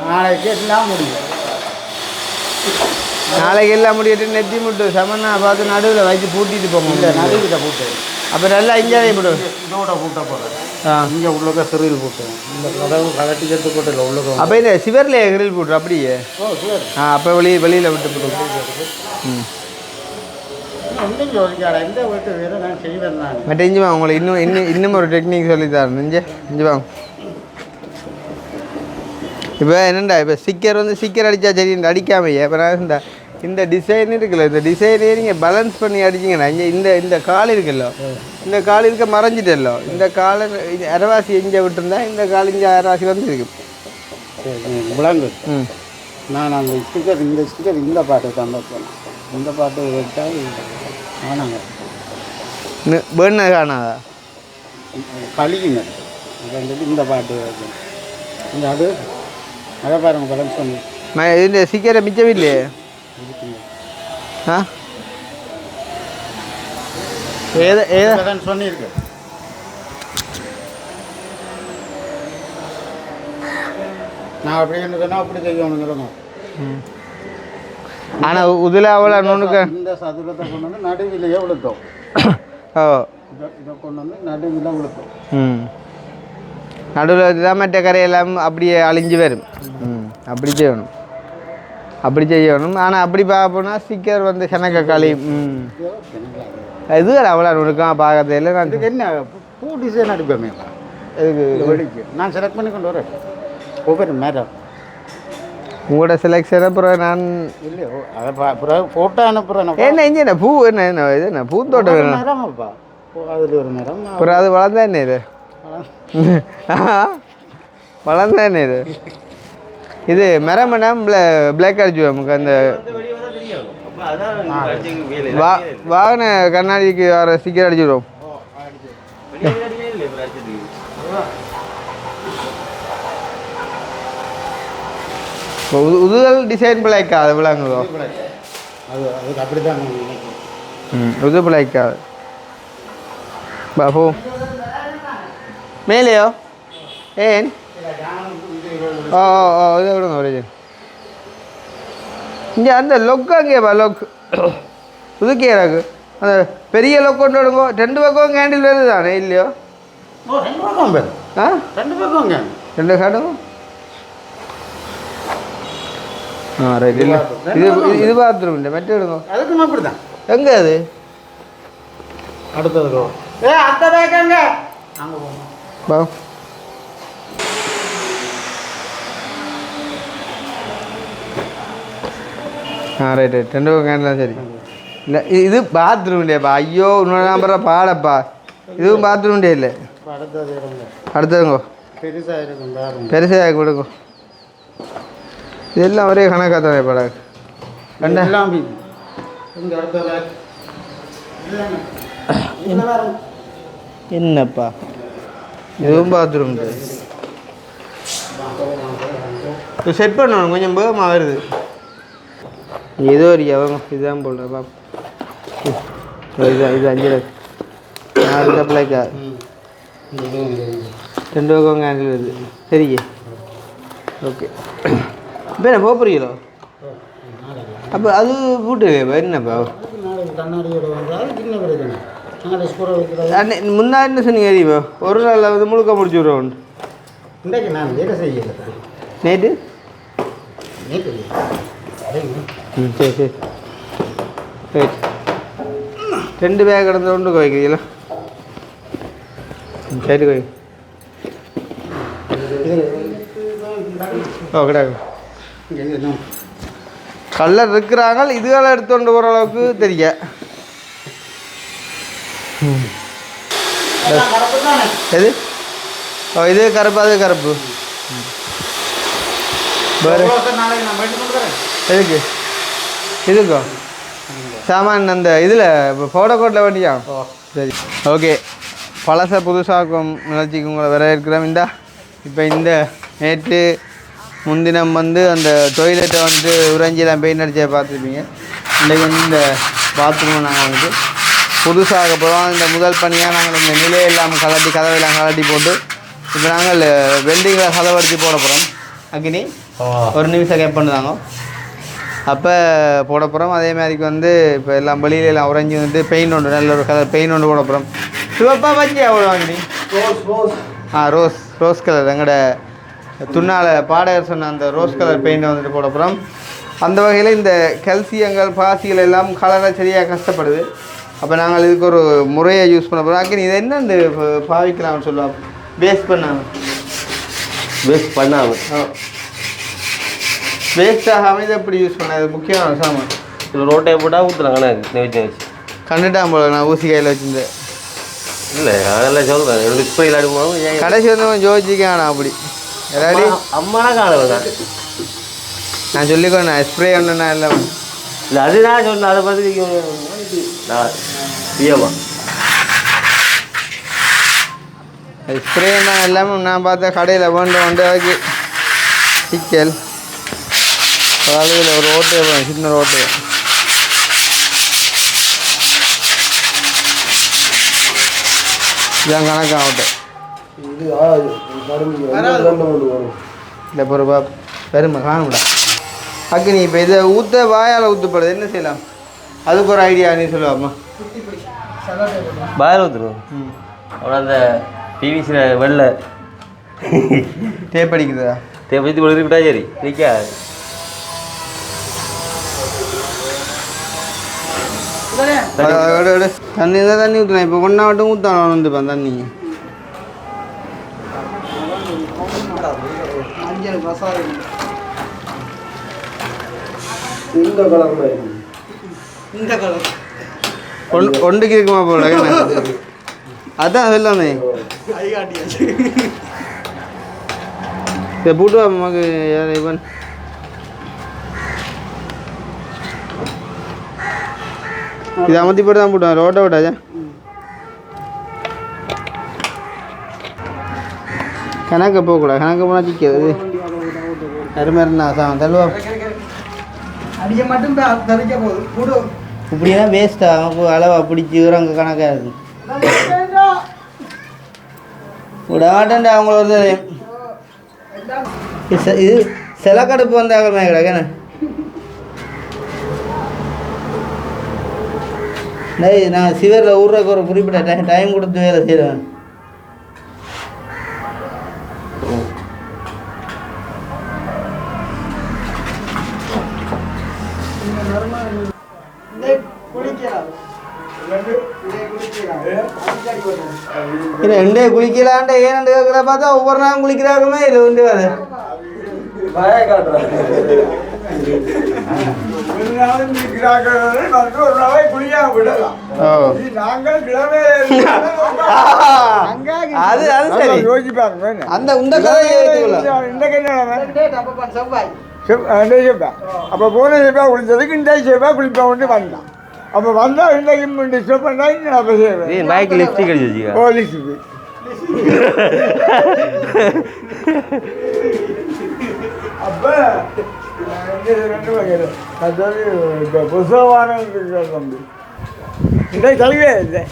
நாளைக்கு எல்லாம் முடியும். நாளைக்கு எல்லாம் முடியிட்டு நெத்தி முட்டு சமன்னா பார்த்து நடுவில் வச்சு பூட்டிட்டு போங்க நடுவில் போட்டு அப்போ நல்லா இஞ்சாதே போடு. இதோட பூட்ட போகிறேன். ஆ இங்கே உள்ளக்க சிறில் போட்டேன். இந்த கதவு கலட்டி சேர்த்து போட்டில் உள்ளக்க. அப்போ இந்த சிவர்லேயே கிரில் போட்டுரு அப்படியே. ஓ சரி. அப்போ வெளியில் விட்டு போட்டு. ம் ஒன்றும் யோசிக்காடா. இந்த வீட்டு வேறு நான் செய்வேன் நான். மற்ற இஞ்சி வாங்க உங்களுக்கு இன்னும் ஒரு டெக்னிக் சொல்லித்தரேன். இஞ்சி வாங்க. இப்போ என்னண்டா இப்போ ஸ்டிக்கர் வந்து ஸ்டிக்கர் அடித்தா சரி அடிக்காமையே இப்போ நான் இந்த டிசைன் இருக்குல்ல, இந்த டிசைனே நீங்கள் பேலன்ஸ் பண்ணி அடிச்சிங்கன்னா இந்த கால் இருக்குல்ல, இந்த கால் இருக்க மறைஞ்சிட்டല്ലോ, இந்த காலை அரைவாசி எஞ்ச விட்டுருந்தா இந்த கால் இங்கே அரைவாசி வந்துருக்கு. விளங்கு. ம் நான் அந்த ஸ்டிக்கர் இந்த பாட்டு தான் வைப்பேன். இந்த பாட்டு வச்சா ஆனாங்க வேணா காணாதா கழிக்குங்க. இந்த பாட்டு வைக்கணும். இந்த அதை பாருங்க பேலன்ஸ் பண்ணி இந்த ஸ்டிக்கரை மிச்சம் இல்லையே. ஆ பேலன்ஸ் பண்ணியிருக்கு. நான் அப்படி என்ன அப்படி செய்யணுங்கிறோம். ஆனால் இதில் அவ்வளோ நுணுக்க இந்த சதுரத்தை கொண்டு வந்து நடுவிலேயே விழுத்தோம். ஓ இதை கொண்டு வந்து நடுவில் விழுத்தோம். ம் நடுவில் தான் மற்ற கரையெல்லாம் அப்படியே அழிஞ்சு வரும். ம் அப்படி செய்யணும். ஆனால் அப்படி பார்க்க போனால் ஸ்டிக்கர் வந்து கணக்க களி. ம் இது அவ்வளோ நுணுக்கம் பார்க்கறதில்லை. நான் இதுக்கு என்ன பூ டிசைன் அடிப்பேன். இதுக்கு வெடிக்கு நான் செலக்ட் பண்ணி கொண்டு வரேன். ஒவ்வொரு மேடம் உங்களோட செலெக்ஷன் அப்புறம் நான் இல்லையோ அதை அப்புறம் ஃபோட்டோ அனுப்புகிறேன். என்ன இங்கே பூ என்ன இது என்ன பூந்தோட்டம் வேணும். நேரமாப்பா அதில் ஒரு நேரம் அப்புறம் அது வளர்ந்தா என்ன இது வளர்ந்தா என்ன இது மரம் பிளாக் அடிச்சு நமக்கு அந்த வாகன கண்ணாடிக்கு வர ஸ்டிக்கர் அடிச்சுடுவோம். உதுதல் டிசைன் பிளாக்கா அது விளாங்குதோ. அதுக்கு அப்படி தான் உது பிளாக்கா பாபு மேலேயோ ஏன் ஓ இதை விடுங்க ஒரு இங்கே அந்த லொக்கு அங்கேப்பா லொக்கு புதுக்கே எனக்கு அந்த பெரிய லொக்கு கொண்டு விடுங்கோ. 2 பக்கம் கேண்டில் வருது தானே இல்லையோ. ரெண்டு பக்கம் பேர். ஆ 2 பக்கம் 2 காடும். ஆ ரைட் இல்லை இது பாத்ரூம் இல்லை மெட்ட விடுங்க. அதுக்கும் அப்படி தான். எங்கே அது அடுத்தது அத்தை பேக்கங்க அங்கே போகணும். பா ஆ ரைட் 2 பக்கம் கேண்டலாம் சரி. இல்லை இது பாத்ரூம் இல்லையாப்பா. ஐயோ இன்னொரு நம்பரை பாடப்பா. இதுவும் பாத்ரூம் டே இல்லை. அடுத்ததுங்கோ பெருசாக இருக்கும். பெருசாக கொடுங்க. இதெல்லாம் ஒரே கணக்காக தானே படம் எல்லாம் என்னப்பா இதுவும் பாத்ரூம் இது செட் பண்ணணும். கொஞ்சம் வேகமாக வருது. ஏதோ ஒரு அவங்க இதுதான் போடுற பாப் இது 5 லட்சம் 4 பிள்ளைக்கா 2 பக்கம் கேண்டில் வருது. சரிங்க ஓகே. இப்போ என்ன போக போகிறீங்களோ. அப்போ அது போட்டு என்னப்பா முன்னாடி என்ன சொன்னீங்க தெரியுமா. ஒரு நாளில் வந்து முழுக்க முடிச்சு விடுவோம். இன்றைக்கு நான் வேலை செய்யலை. நேற்று சரி சரி ரைட் 2 பேக் கிடந்த ஒன்று வைக்கிறீங்களா. சரி கோய் ஓ கிடையாது. கலர் இருக்கிறாங்க இதுகளை எடுத்துகிட்டு போகிற அளவுக்கு தெரிய. எது ஓ இது கருப்பு அது கருப்பு. வேறு எதுக்கு இதுக்கோ சாமான் அந்த இதில் ஃபோட்டோ கோட்டில் வண்டியா. சரி ஓகே. பழச புதுசாக்கும் நிகழ்ச்சிக்கு உங்களை வரவேற்கிறோம். இப்போ இந்த நேற்று முன்தினம் வந்து அந்த டொய்லெட்டை வந்துட்டு உறைஞ்சிலாம் பெயிண்ட் அடிச்ச பார்த்துருப்பீங்க. இன்றைக்கு வந்து இந்த பாத்ரூமை நாங்கள் வந்துட்டு புதுசாக போகிறோம். இந்த முதல் பணியாக நாங்கள் இந்த நிலையை இல்லாமல் கதவையெல்லாம் கலட்டி போட்டு இப்போ நாங்கள் வெல்டிங்கில் கதவடித்து போட போகிறோம். அக்கினி ஒரு நிமிஷம் கேப் பண்ணுதாங்க அப்போ போட போகிறோம். அதே மாதிரிக்கு வந்து இப்போ எல்லாம் வெளியில எல்லாம் உறைஞ்சி வந்துட்டு பெயிண்ட் ஒன்று நல்ல ஒரு கலர் பெயிண்ட் ஒன்று போட போகிறோம். சிவப்பா பச்சையா எவ்வளோ வாங்கினி? ரோஸ் ரோஸ் கலர் எங்களோட துண்ணால் பாடகர் சொன்ன அந்த ரோஸ் கலர் பெயிண்ட் வந்துட்டு போட போகிறோம். அந்த வகையில் இந்த கல்சியங்கள் பாசிகள் எல்லாம் கலரை சரியாக கஷ்டப்படுது. அப்போ நாங்கள் இதுக்கு ஒரு முறையை யூஸ் பண்ண போகிறோம். ஆக்கி இதை என்ன இந்த பாவிக்கலாம்னு சொல்லுவோம். வேஸ்ட் பண்ணாமல் வேஸ்ட் ஆகாமல் இதை எப்படி யூஸ் பண்ண முக்கியமான சாமான். இதில் ரோட்டை போட்டால் ஊற்றலாம் கணக்கு நெய்ச்சி கண்டுட்டான் போல நான் ஊசி கையில் வச்சுருந்தேன். இல்லை அதெல்லாம் சொல்கிறேன் எனக்கு இப்போ விளையாடும்போது கடைசி வந்து ஜோதிக்கானா அப்படி எல்லாடி அம்மானா காணலாம். நான் சொல்லிக்கோண்ணா ஸ்ப்ரே ஒன்றுண்ணா எல்லாம் இல்லை அது நான் சொன்னேன். அதை பார்த்து நான் பியமா ஸ்ப்ரேன்னா எல்லாமே நான் பார்த்தேன் கடையில் ஒன்று வாக்கி சிக்கல் காலையில் ஒரு ஓட்டை சின்ன ஓட்டை இதான் கணக்கு ஆகட்டும். இல்லை பொறுப்பா பெருமை காணும்டா. அக்கி நீ இப்போ இதை ஊற்ற வாயால் ஊற்றப்படுது என்ன செய்யலாம்? அதுக்கு ஒரு ஐடியா நீ சொல்லுவாம்மா. பாயில் ஊற்றுருவோம். அப்புறம் அந்த டிவிஸில் வெளில டேப் அடிக்குதா? டேப் அடித்து கொடுத்துக்கிட்டா சரி சரிக்கா. தண்ணி தான் தண்ணி ஊற்றுறேன். இப்போ ஒன்றா மட்டும் ஊற்றான வந்துப்பேன் தண்ணி. ஒன்றுக்கு இருக்குமா போல அதான் சொல்லாமே இதை போட்டு அம்மாக்கு யார் இவன் இது அமர்த்தி போட்டு தான் போட்டுவான் ரோட்டை விட்டாச்சா. கணக்கு போகக்கூடாது. கணக்கு போனால் சிக்கிறது அருமையா சாமன் தள்ளுவா அடிக்க மட்டும் தரிக்க போகுது இப்படின்னா வேஸ்ட்டாக அளவா பிடிச்சி அங்கே கணக்காக இருக்கும். விட மாட்டேன்டா அவங்களோட இது செலக்கடுப்பு வந்தாங்க கிடக்கண்ணே. நான் சிவரில் ஊர்றக்கு ஒரு குறிப்பிட்ட டைம் கொடுத்து வேலை செய்கிறேன். இல்லை ரெண்டே குளிக்கலான்ட்டு ஏன்னு கேட்குற பார்த்தா ஒவ்வொரு நாளும் குளிக்கிறாருமே இல்லை உண்டு வேறு அப்போ போன செவ்வாய் குளிச்சதுக்கு இந்த செவ்வாய் குளிப்பேன் வந்தான். அப்போ வந்தால் இன்றைக்கு டிஸ்டர்ப் பண்ணா அப்போ செய்வேன். பைக் லிப்ஸ்டிக் அடிச்சு ஓ லிப்ஸ்டிக் அப்போ ரெண்டு வகையில் அதாவது இப்போ புதுசமான தம்பி இன்றைக்கு கல்வியே இல்லை.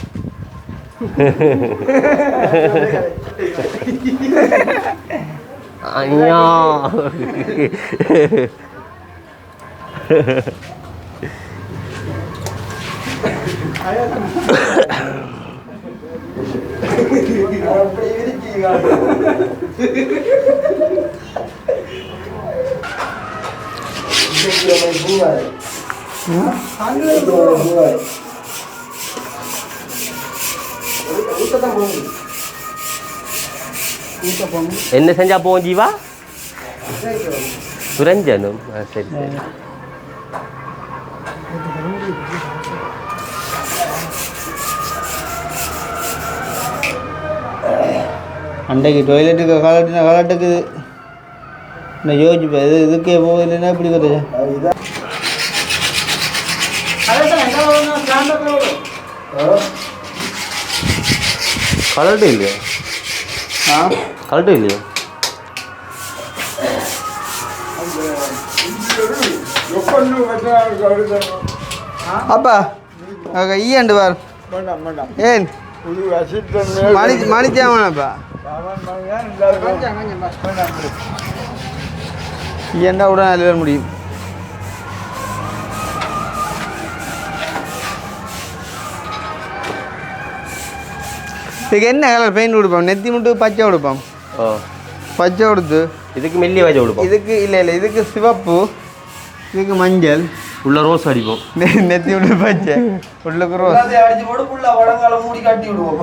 ஐயா என்ன செஞ்சா போவோம் ஜீவா? சுரஞ்சனும் சரி சரி. அன்றைக்கு டொய்லெட்டுக்கு காலட்டுக்கு நான் யோசிப்பேன் இது இதுக்கே போகலைன்னா இப்படி வருது. கலட்டு இல்லையா? கலட்டு இல்லையா? அப்பா ஈயண்டு வார் ஏன் மணிச்சாமப்பா ஈயண்டா உடனே அழுவ முடியும். இதுக்கு என்ன கலர் பெயிண்ட் கொடுப்போம்? நெத்தி மட்டும் பச்சை கொடுப்போம். ஓ பச்சை கொடுத்து இதுக்கு மெல்லிய வச்சு கொடுப்போம். இதுக்கு இல்லை இதுக்கு சிவப்பு, இதுக்கு மஞ்சள், உள்ள ரோஸ் அடிப்போம். நெத்தி விட்டு பச்சை, உள்ளுக்கு ரோஸ். அடிச்சு போட்டு புள்ள வடங்கால மூடி காட்டி விடுவோம்.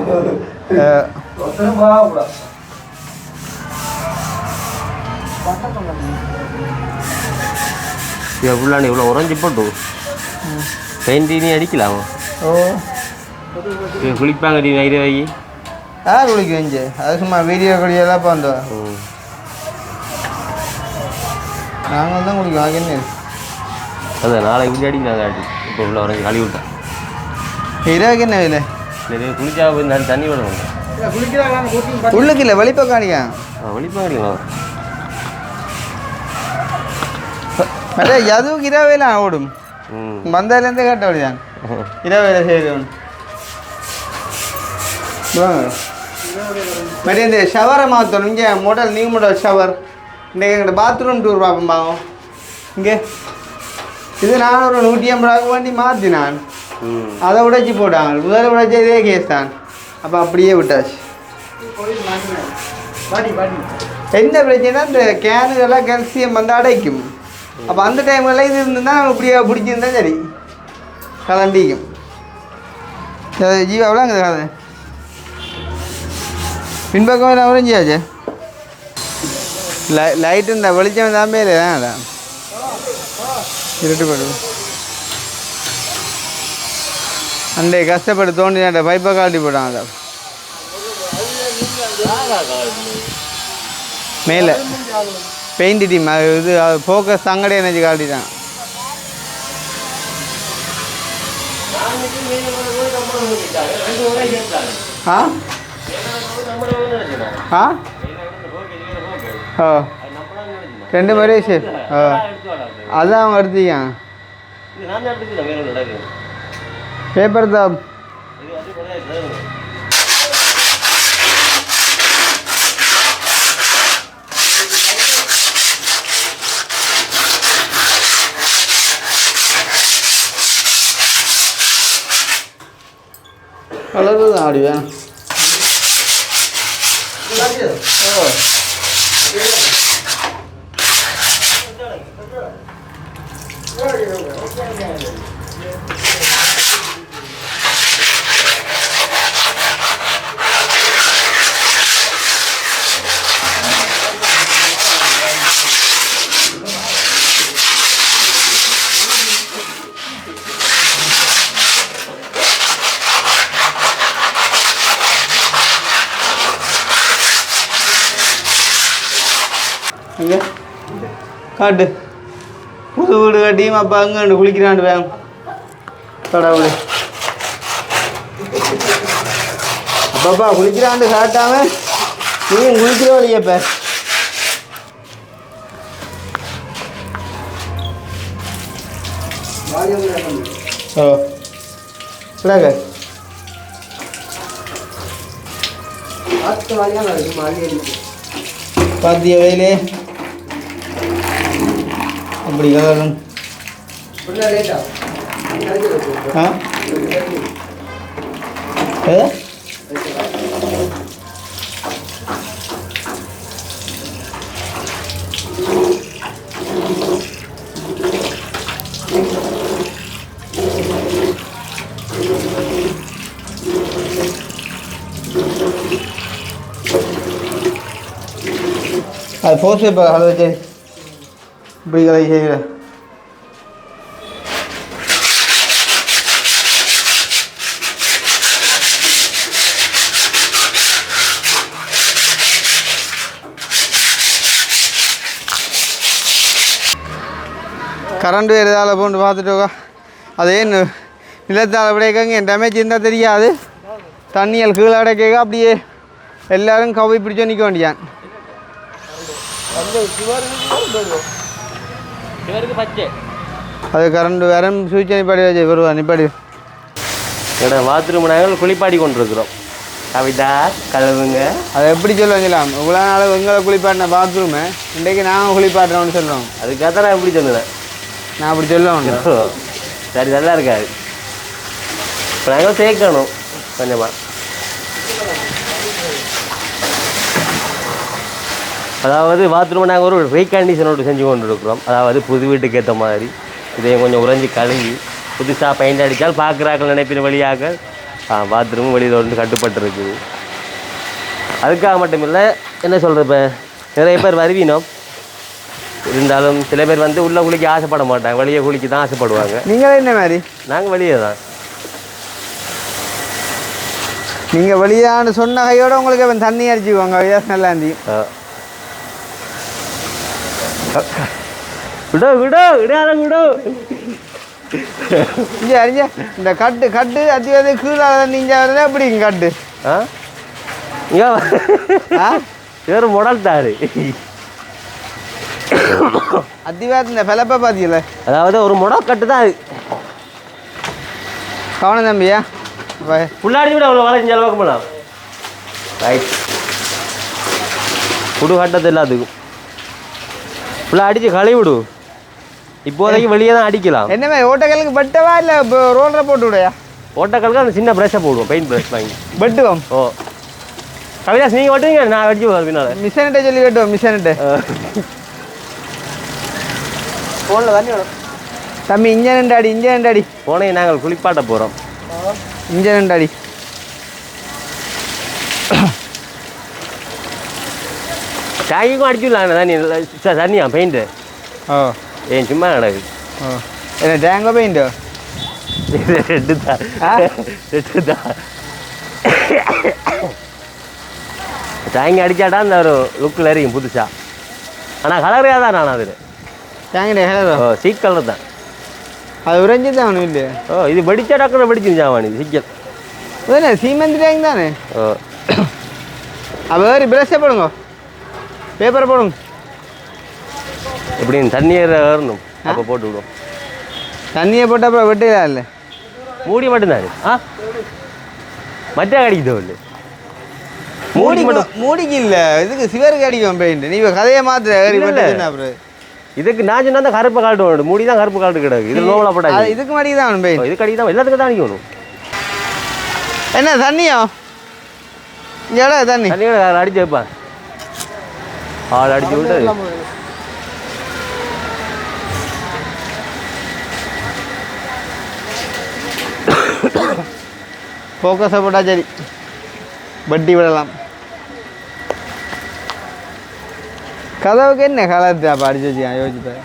எவ்வளோ இவ்வளோ உறைஞ்சி போட்டு பெயிண்ட் நீ அடிக்கலாமா? ஓ குளிப்பாங்க நைட்டு வாங்கி யார் குளிக்க இஞ்சி? அது சும்மா வீடியோ குளியெல்லாம் பார்த்தோம். நாங்கள் தான் குளிக்கோம். அதுக்கு என்ன? அதான் நாளைக்கு இப்படி அடிக்கிறாங்க அடி. இப்போ உள்ள உறைஞ்சி கழுவி விட்டேன். இரவுக்கு என்ன இல்லை நிறைய குளிச்சா போய் நான் தண்ணி விட மாட்டேன். உள்ளுக்கு இல்லை வெளிப்பக்கம் அடிக்கா. வெளிப்பாங்க அடிக்கலாம். மற்ற எதுவும் இரவையில் ஓடும். வந்ததுலேருந்தே கேட்ட அப்படிதான் இரவையில் செய்யணும். மற்ற இந்த ஷவரை மாற்றணும். இங்கே மாடல் நியூ மாடல் ஷவர். இன்றைக்கு எங்கிட்ட பாத்ரூம் டூர் பார்ப்போம் பாவம். இங்கே இது நான் ஒரு 150 ரூபாய்க்கு வேண்டி மாற்றினான். அதை உடைச்சி போட்டாங்க. முதல்ல உடைச்சி இதே கேஸ் தான். அப்போ அப்படியே விட்டாச்சு. என்ன பிரச்சனைனா இந்த கேனுகள்லாம் கால்சியம் வந்து அடைக்கும். அப்போ அந்த டைம்லாம் இது இருந்துன்னா இப்படியே பிடிச்சிருந்தா சரி கலண்டிக்கும். ஜீவா எவ்வளோங்க கதை பின்பக்கம் என்ன உறைஞ்சியாச்சு. லைட்டு இந்த வெளிச்சம் தான் பேர் தான் இருட்டு போடுவோம். அண்டே கஷ்டப்பட்டு தோண்டி பைப்பை காட்டி போட்டாங்க. அதை மேலே பெயிண்ட் டீம் அது இது ஃபோக்கஸ் அங்கடே நினச்சி காட்டிட்டான். ஆ ஆ ஓ 2 மரேஷ் ஓ அதான் அவங்க எடுத்துக்கான். பேப்பர் தான் கலரு தான் ஆடி வேணும். இங்கே காட்டு புது வீடு கட்டியும் அப்போ அங்கே குளிக்கிறாண்டு வேணும் கடவுளே. அப்பப்பா குளிக்கிறாண்டு காட்டாம நீயும் குளிக்கிற வழியப்ப. ஓ இடாங்க பாத்திய வேலே அப்படி கலரும். ஆ அது ஃபோர்ஸ் இப்போ அதை வச்சு இப்படி கலை செய்கிற கரண்ட் வேறு ஏதாவது போட்டு பார்த்துட்டோக்கா. அதே நிலத்தால் விடைக்காங்க டேமேஜ் இருந்தால் தெரியாது. தண்ணியல் கீழே அடைக்க அப்படியே எல்லோரும் கவி பிடிச்சோ நிற்க வேண்டியான். அது கரண்ட் வேற சுவிட்சை நிப்பாடி வச்சு வருவா நிப்பாடி. பாத்ரூம் நாங்கள் குளிப்பாடி கொண்டிருக்கிறோம். கவிதா கலவுங்க அதை எப்படி சொல்லலாம். இவ்வளோ நாள் எங்களை குளிப்பாட்டின பாத்ரூமு இன்றைக்கு நாங்கள் குளிப்பாட்டுறோம்னு சொல்கிறோம். அதுக்காக தான் நான் எப்படி சொன்னேன். நான் அப்படி சொல்லுவேன். சரி நல்லா இருக்காது. இப்போ நாங்கள் சேர்க்கணும் கொஞ்சமாக. அதாவது பாத்ரூம் நாங்கள் ஒரு ரீகண்டிஷனோடு செஞ்சு கொண்டு இருக்கிறோம். அதாவது புது வீட்டுக்கு ஏற்ற மாதிரி இதையும் கொஞ்சம் உறைஞ்சி கழுவி புதுசாக பெயிண்ட் அடித்தால் பார்க்குறாக்கள் நினைப்பின வழியாக பாத்ரூமும் வெளியில் ஒன்று கட்டுப்பட்டு இருக்குது. அதுக்காக மட்டும் இல்லை, என்ன சொல்கிறது, இப்போ நிறைய பேர் வருவினோம் இருந்தாலும் சில பேர் வந்து உள்ளே குளிக்க ஆசைப்பட மாட்டாங்க, வெளியே குளிக்க தான் ஆசைப்படுவாங்க. நீங்கள் என்ன மாதிரி? நாங்கள் வெளியே தான். நீங்கள் வெளியான்னு சொன்ன கையோட உங்களுக்கு இப்போ தண்ணி அடிச்சுக்குவாங்க, வியாஸ் நல்லா இருந்தி. விடோ விடோ விடாத விடோ. இங்கே அறிஞ்ச இந்த கட்டு கட்டு அத்தி கீழே நீங்கள் வரல எப்படிங்க கட்டு? வேறு முடல் தாரு அத்திவாரத்து இந்த பிளப்பை பார்த்தீங்கள, அதாவது ஒரு முடல் கட்டு தான் அது. கவனம் தம்பியா புள்ளாடி விட அவ்வளோ வளைஞ்சு அளவுக்கு போகலாம். ரைட் புடு கட்டது எல்லாத்துக்கும் ஃபுல்லாக அடித்து கழுவி விடு. இப்போதைக்கு வெளியே தான் அடிக்கலாம். என்ன மாதிரி ஓட்டக்கலுக்கு பட்டவா இல்லை இப்போ ரோலரை போட்டு விடையா? ஓட்டக்கலுக்கு அந்த சின்ன ப்ரெஷ்ஷை போடுவோம், பெயிண்ட் ப்ரெஷ் வாங்கி வெட்டுவோம். ஓ கவிதாஸ் நீங்கள் ஓட்டுவீங்க, நான் அடிச்சு போவேன் பின்னால். மிஷன்கிட்ட சொல்லி வெட்டுவோம். மிஷன்கிட்ட ஃபோனில் தண்ணி வேணும் தம்பி. இன்ஜின் அடி, இன்ஜின் அடி. போனே நாங்கள் குளிப்பாட்ட போகிறோம். இன்ஜின் அடி. டேங்குக்கும் அடிச்சுடலாம் தண்ணி. தண்ணியா பெயிண்ட்டு? ஓ ஏன் சும்மா நடக்குது. ஓ என்ன டேங்கோ பெயிண்ட்டோ? ரெட்டு தான் ரெட்டு தான். டேங்கி அடித்தாட்டா அந்த ஒரு லுக்கில் இருக்கும் புதுசாக. ஆனால் கலரையாக தான் நான் அதில் டேங்கிட்ட கலரோ? ஓ சீட் கலர் தான். அது உறைஞ்சி தான் ஒன்றும் இல்லை. ஓ இது வெடிச்சா டக்குன்னு வெடிச்சுருச்சாவான் இது சிக்கல். இதுதானே சீமெண்ட் டேங்க் தானே? ஓ அப்போ வேறு ப்ரெஷ்ஷை போடுங்க, பேப்பரை போடுங்க. எப்படின்னு தண்ணியை ஏறணும் அப்போ போட்டு விடுவோம். தண்ணியை போட்டு அப்புறம் வெட்டலாம் இல்லை, மூடி மட்டும்தான். மற்ற கடிக்குதோ இல்லை மூடிக்கு மூடிக்கு இல்லை, இதுக்கு சிவருக்கு அடிக்கும் பெயிண்ட். நீ இப்போ கதையை மாத்திர அப்புறம் இதுக்கு நான் சொன்னா தான் கருப்பு காட்டு வேணும். மூடி தான் கருப்பு காட்டு கிடக்கு. இது நோவலா போட்டாங்க. இதுக்கு மாடி தான் பெயிண்ட். இதுக்கு அடி தான் எல்லாத்துக்கும் தான் அடிக்கணும். என்ன தண்ணியோ? இங்கே தண்ணி தண்ணி அடிச்சு வைப்பான். ஆள் அடிச்சு விட்டு ஃபோக்கஸை போட்டால் சரி, வட்டி விடலாம். கதவுக்கு என்ன கலர் அப்போ அடிச்சு வச்சுக்கா யோசிப்பேன்.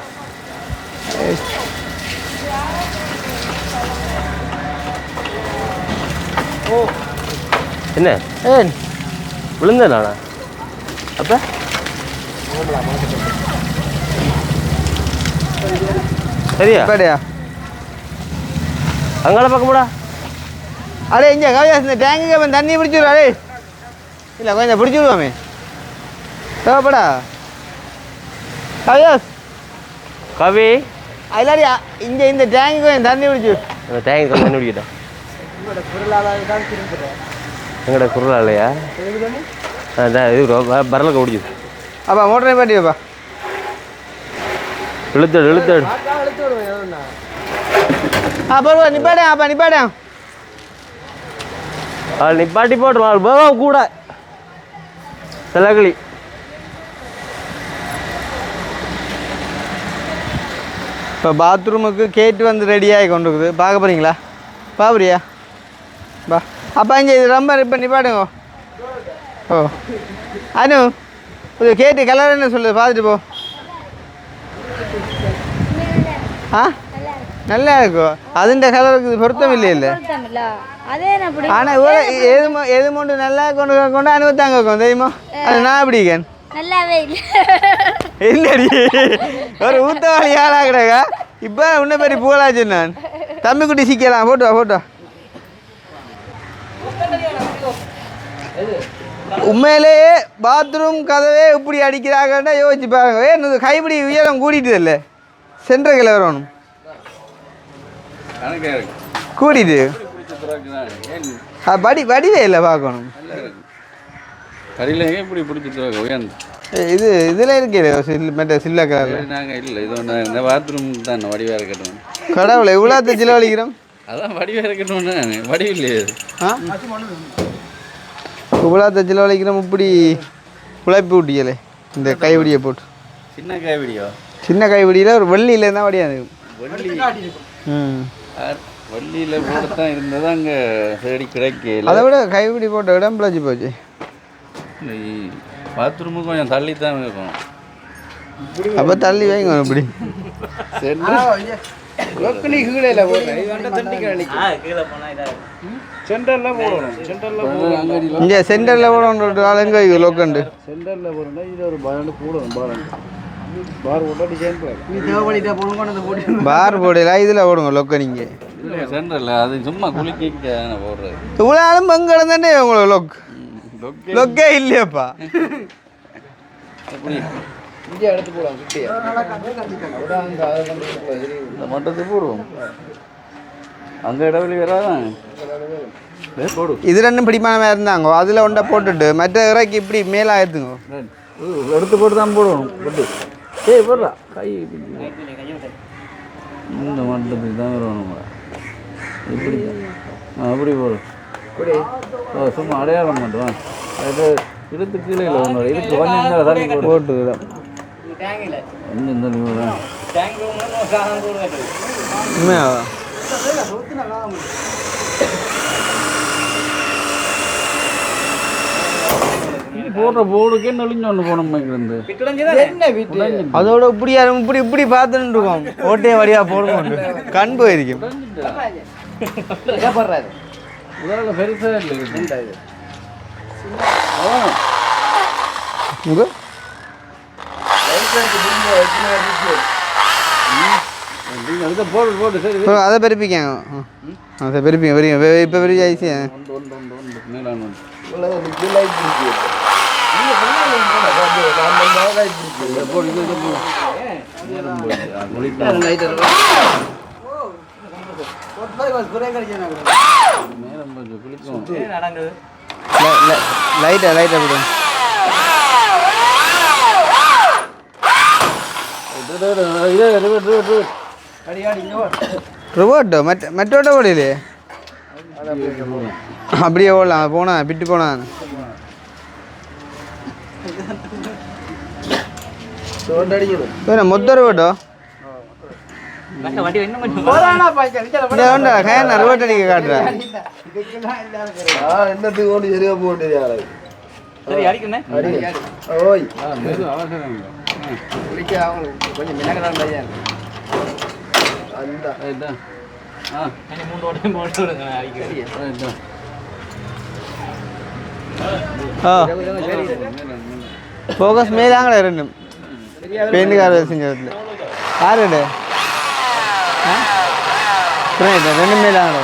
என்ன ஏன் விழுந்த நானா அப்போ சரியா அப்படியா? அங்கால பக்கமுடா. அடே இங்கே கவியாஸ் இந்த டேங்குக்கு தண்ணி பிடிச்சிடுவா. அடே இல்லை கொஞ்சம் பிடிச்சி விடுவாமே தேவைப்படா கவியாஸ். கவி இல்லாடி இங்கே இந்த டேங்குக்கு கொஞ்சம் தண்ணி பிடிச்சி. அந்த டேங்க் கொஞ்சம் தண்ணி பிடிக்கிட்டேன். எங்கட குரலா இல்லையா? அதான் இது பரலுக்கு பிடிச்சிது. அப்பா மோட்டரை பாட்டி வைப்பா. இழுத்தடு இழுத்தடு. பரவாயில்ல நிப்பாடேன். அப்பா நிப்பாடேன். அவள் நிப்பாட்டி போட்டுருவாள் பேகம் கூட சிலகளி. இப்போ பாத்ரூமுக்கு கேட்டு வந்து ரெடியாகி கொண்டு இருக்குது. பார்க்க போகிறீங்களா? பாபுரியா பா. அப்பா இங்கே இது ரொம்ப இப்போ நிப்பாடுங்க. ஓ அனு இது கேட்டு கலர் என்ன சொல்லுது பார்த்துட்டு போ. ஆ நல்லா இருக்கும். அதுண்ட கலருக்கு பொருத்தம் இல்லை இல்லை. ஆனால் எது மட்டும் நல்லா கொண்டு கொண்டு அனுபவத்தாங்க இருக்கும் தெரியுமா? அது நான் எப்படி இருக்கேன் நல்லாவே இல்லை. இல்லடி ஒரு ஊத்தவாளி ஆளாகிறாங்க. இப்போ உன்ன பெரிய புகழாச்சு. நான் தம்பி குட்டி சிக்கலாம். Photo photo. உண்மையிலேயே பாத்ரூம் கதவே இப்படி அடிக்கிறாங்கன்னா யோசிச்சு பாருங்க. ஏன் கைப்பிடி உயரம் கூட்டிட்டு இல்லை, சென்ற கிளை வரணும் கூட்டிட்டு வடிவே இல்லை பார்க்கணும். இது இதில் இருக்கே சில்ல கலர். இந்த பாத்ரூம் தான் வடிவாக இருக்கட்டும். கடவுளை இவ்வளோ செலவழிக்கிறோம். அதான் வடிவாக இருக்கட்டும். வடிவில்லையே இவ்வளோ செலவழிக்கிறோம். இப்படி உழைப்பு விட்டியலே. இந்த கைவிடியை போட்டு சின்ன கைவிடியோ சின்ன கைவிடியில் ஒரு வெள்ளியில் இருந்தால் வடியாது. ம் வள்ளியில் போட்டுத்தான் இருந்தது அங்கே தேடி கிடைக்கல. அதை விட கைவிடி போட்ட இடம் பிழைச்சி போச்சு. பாத்ரூமுக்கு கொஞ்சம் தள்ளி தான் இருக்கும். அப்போ தள்ளி வைங்க இப்படி சென்டரில் போடணும். சென்டரில் இங்கே சென்டரில் போடணும். ஆளுங்க லோக்கண்டு சென்டரில் போடணும். இது ஒரு பாரண்டு போடணும். பார் போட்டால் டிசைன் பார் போடல இதில் போடுங்க லொக்க. நீங்கள் சென்டரில் அது சும்மா குளிக்க போடுறது. இவ்வளோ ஆளும் பங்கு கிடந்தாண்டே உங்களுக்கு லொக் லொக்கே இல்லையாப்பா. எப்படி இங்கே எடுத்து போடுவோம். கிட்டியா இந்த மட்டத்தை போடுவோம். அங்கே இடவெளி வராதான் போடு. இது ரெண்டும் பிடிமான இருந்தாங்க. அதில் ஒன்றை போட்டுட்டு மற்ற இறக்கி இப்படி மேலே ஆயிடுத்துங்க. எடுத்து போட்டு தான் போடணும். போட்டு ஏய் போடுறா கை இந்த மட்டத்துக்கு தான் வரணும். இப்படி அப்படி போடும். சும்மா அடையாளம் மட்டும் அது இழுத்து கீழே இல்லை ஒன்று இழுத்து கொஞ்சம் தண்ணி போட்டு இந்த போடுற போர்டுக்கே நொழிஞ்சு ஒன்று போன இருந்து அதோட இப்படி இப்படி இப்படி பார்த்துட்டு இருக்கோம். ஓட்டையை வழியாக போடுவோம். கண் போயிருக்கும். உதாரணம் பெருசாக இல்லை. போடு போட்டு சரி அதை பெருப்பிக்காங்க. அதை பெருப்பிங்க பெரிய இப்போ பெரிய ஐசியா லைட்டா லைட்டா விடும். ரிவர்ட் மற்றோட்ட ஓடலையே அப்படியே ஓடலாம். போனா பிட்டு போனான். மொத்த ரிவர்ட்டோ ரிவர்ட் அடிக்க காட்டுறேன். என்னத்துக்கு ஓடி சரியா போட்டு சரி அடிக்கணும். ஓய் கொஞ்சம் ஃபோக்கஸ் மேலாங்களே ரெண்டும் பெயிண்டுக்கார செஞ்சதுல யாரு ரெண்டு மேலாங்களே.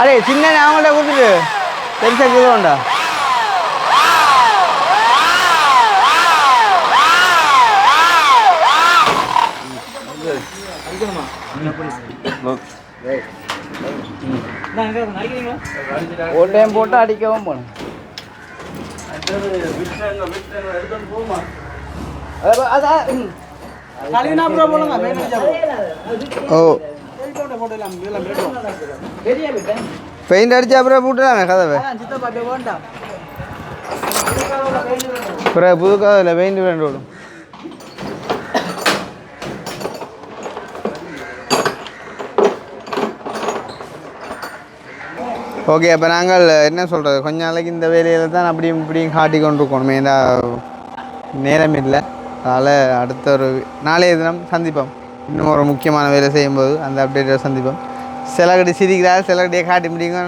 அடே சின்ன அவங்கள்ட்ட கொடுத்துட்டு பெருசாக கிலோ உண்டா. ஒரு டைம் போட்டு அடிக்கவும் போகணும். ஓ பெயிண்ட் அடிச்சு அப்புறம் போட்டுலாமே கதவை. அப்புறம் புது கதவில் பெயிண்ட் வேண்டு விடும். ஓகே அப்போ நாங்கள் என்ன சொல்கிறது, கொஞ்ச நாளைக்கு இந்த வேலையில் தான் அப்படியும் இப்படியும் காட்டி கொண்டு இருக்கணும். ஏன்னா நேரம் இல்லை. அதனால் அடுத்த ஒரு நாளைய தினம் சந்திப்போம். இன்னும் ஒரு முக்கியமான வேலை செய்யும்போது அந்த அப்டேட்டை சந்திப்போம். சிலகடி சிரிக்கிறார், சிலகடியை காட்டி முடியுங்க.